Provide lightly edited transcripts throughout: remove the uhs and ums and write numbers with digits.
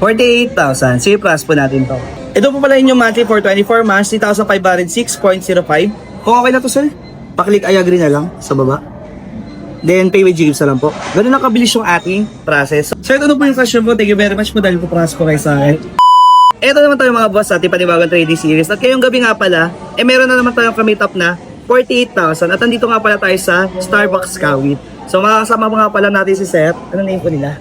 48,000. Sige, plus po natin to. Ito po pala yung monthly for 24 months, 3,506.05. Kung okay na to, sir, paklik I agree na lang sa baba. Then, pay with GGives na lang po. Ganun na kabilis yung ating process. So, ito na po yung question po. Thank you very much po dahil po process po kayo sa akin. Ito naman tayo mga boss sa ating panibagong trading series. At ngayong gabi nga pala, meron na naman tayong kamit up na 48,000. At nandito nga pala tayo sa Starbucks Kawit. So, makakasama nga pala natin si Sir. Ano name po nila?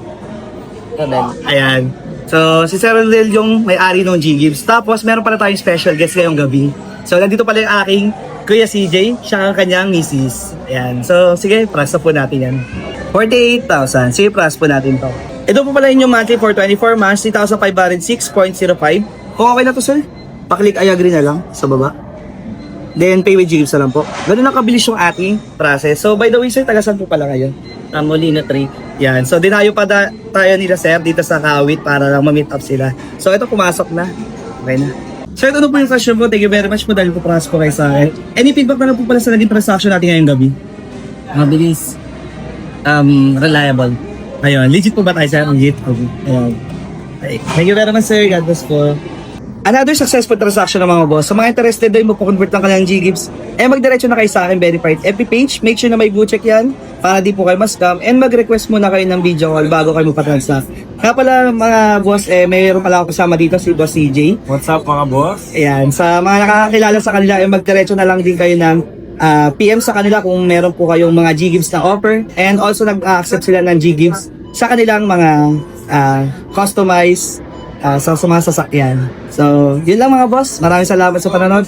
Ayan. So, si Sir Rodel yung may-ari ng GGives. Tapos, meron pala tayong special guest ngayong gabi. So, nandito pala yung aking Kuya CJ, siya ang kanyang misis. Ayan. So, sige, press po natin yan. 48,000. Sige, press po natin to. Ito po pala yung monthly for 24 months, 3,506.05. Kung okay na to, sir, paklik I agree na lang sa baba. Then, pay with GGives na lang po. Ganun na kabilis yung ating process. So, by the way, sir, taga saan po pala kayo? Molina 3. Yan. So, dinayo pa tayo nila, sir, dito sa Kawit para lang ma-meet up sila. So, ito, pumasok na. Okay na. Sir, ito po yung question po. Thank you very much po dahil po process po kayo sa akin. Any feedback na lang po pala sa naging transaction natin ngayong gabi? Mabilis. Reliable. Ayun, legit po ba tayo, sir? Legit. Okay. Ayun. Okay. Thank you very much, sir. God bless po. Another successful transaction ng mga boss. Sa mga interested din mo po convert ng kanilang GGives, magdiretso na kayo sa akin verified FB page. Make sure na may blue check yan para di po kayo ma-scam and mag-request muna kayo ng video call bago kayo magpa-transact. Kaya pala mga boss, mayroon pala ako kasama dito si Boss CJ. What's up mga boss? Ayan, sa mga nakakakilala sa kanila, magdiretso na lang din kayo ng PM sa kanila kung meron po kayong mga GGives na offer and also nag-accept sila ng GGives sa kanilang mga customized sa mga sasakyan. So, yun lang mga boss. Maraming salamat sa panonood.